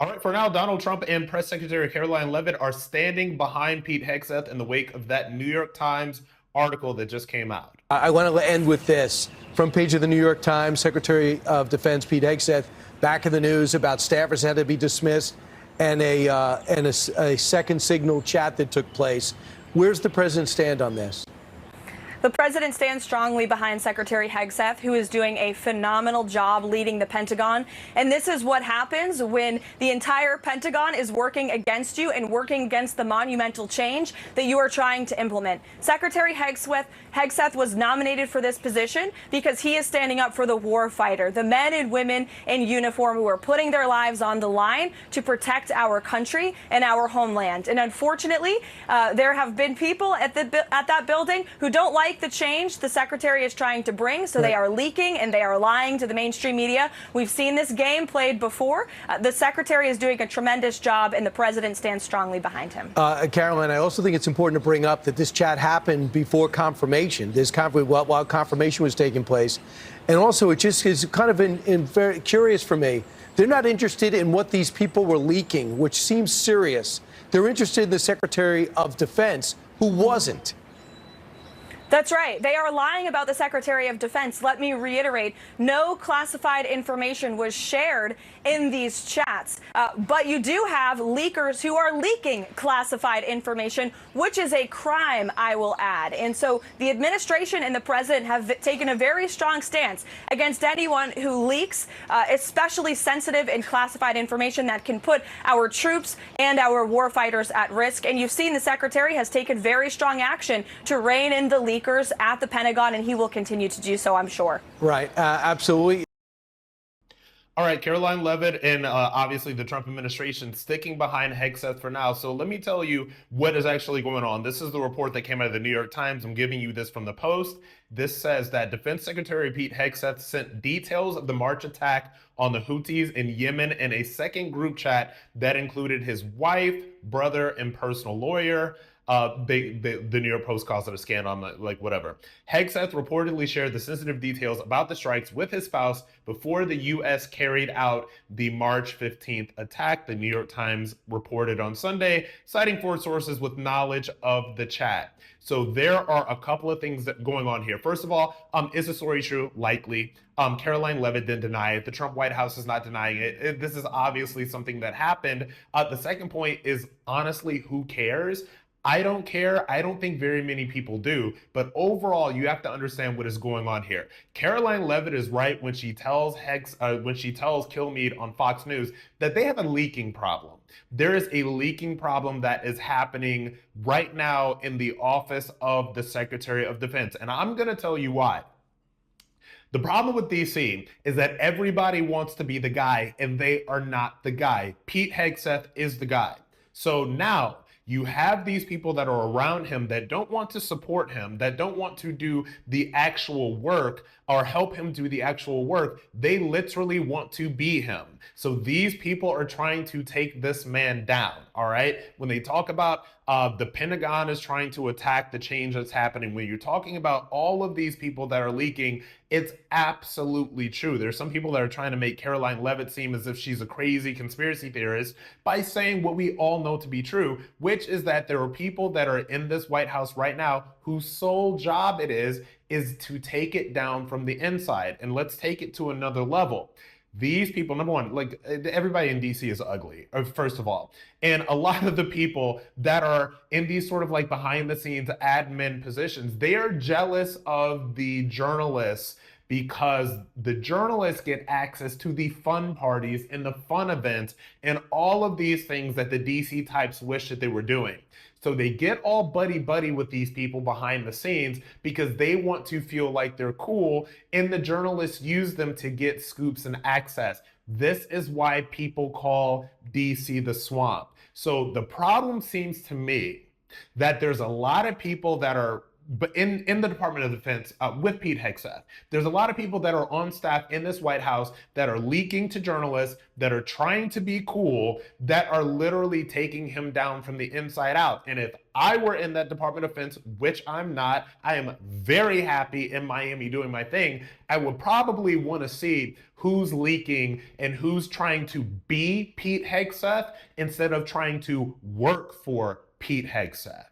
All right, for now, Donald Trump and Press Secretary Caroline Leavitt are standing behind Pete Hegseth in the wake of that New York Times article that just came out. I want to end with this. Front page of the New York Times, Secretary of Defense Pete Hegseth back in the news about staffers had to be dismissed and a second signal chat that took place. Where's the president stand on this? The president stands strongly behind Secretary Hegseth, who is doing a phenomenal job leading the Pentagon. And this is what happens when the entire Pentagon is working against you and working against the monumental change that you are trying to implement. Secretary Hegseth was nominated for this position because he is standing up for the war fighter, the men and women in uniform who are putting their lives on the line to protect our country and our homeland. And unfortunately, there have been people at that building who don't like the change the secretary is trying to bring, so they are leaking and they are lying to the mainstream media. We've seen this game played before. The secretary is doing a tremendous job, and the president stands strongly behind him. Caroline, I also think it's important to bring up that this chat happened before confirmation. While confirmation was taking place, and also it just is kind of very curious for me. They're not interested in what these people were leaking, which seems serious. They're interested in the Secretary of Defense, who wasn't. That's right. They are lying about the Secretary of Defense. Let me reiterate, no classified information was shared in these chats. But you do have leakers who are leaking classified information, which is a crime, I will add. And so the administration and the president have taken a very strong stance against anyone who leaks, especially sensitive and classified information that can put our troops and our warfighters at risk. And you've seen the secretary has taken very strong action to rein in the leakers at the Pentagon, and he will continue to do so, I'm sure. Right. Absolutely. All right, Caroline Leavitt and obviously the Trump administration sticking behind Hegseth for now. So let me tell you what is actually going on. This is the report that came out of the New York Times. I'm giving you this from the Post. This says that Defense Secretary Pete Hegseth sent details of the March attack on the Houthis in Yemen in a second group chat that included his wife, brother, and personal lawyer. The New York Post calls it a scandal, like whatever. Hegseth reportedly shared the sensitive details about the strikes with his spouse before the U.S. carried out the March 15th attack, the New York Times reported on Sunday, citing 4 sources with knowledge of the chat. So there are a couple of things going on here. First of all, is the story true? Likely. Caroline Leavitt didn't deny it. The Trump White House is not denying it. This is obviously something that happened. The second point is, honestly, who cares? I don't care. I don't think very many people do. But overall, you have to understand what is going on here. Caroline Leavitt is right when she tells Kilmeade on Fox News that they have a leaking problem. There is a leaking problem that is happening right now in the office of the Secretary of Defense. And I'm going to tell you why. The problem with DC is that everybody wants to be the guy, and they are not the guy. Pete Hegseth is the guy. So now you have these people that are around him that don't want to support him, that don't want to do the actual work or help him do the actual work. They literally want to be him. So these people are trying to take this man down, all right? When they talk about the Pentagon is trying to attack the change that's happening, when you're talking about all of these people that are leaking, it's absolutely true. There's some people that are trying to make Caroline Leavitt seem as if she's a crazy conspiracy theorist by saying what we all know to be true, which is that there are people that are in this White House right now whose sole job it is to take it down from the inside. And let's take it to another level. These people, number one, like everybody in DC is ugly, first of all. And a lot of the people that are in these sort of like behind the scenes admin positions, they are jealous of the journalists because the journalists get access to the fun parties and the fun events and all of these things that the DC types wish that they were doing. So they get all buddy-buddy with these people behind the scenes because they want to feel like they're cool, and the journalists use them to get scoops and access. This is why people call DC the swamp. So the problem seems to me that there's a lot of people that are but in the Department of Defense with Pete Hegseth. There's a lot of people that are on staff in this White House that are leaking to journalists, that are trying to be cool, that are literally taking him down from the inside out. And if I were in that Department of Defense, which I'm not, I am very happy in Miami doing my thing, I would probably want to see who's leaking and who's trying to be Pete Hegseth instead of trying to work for Pete Hegseth.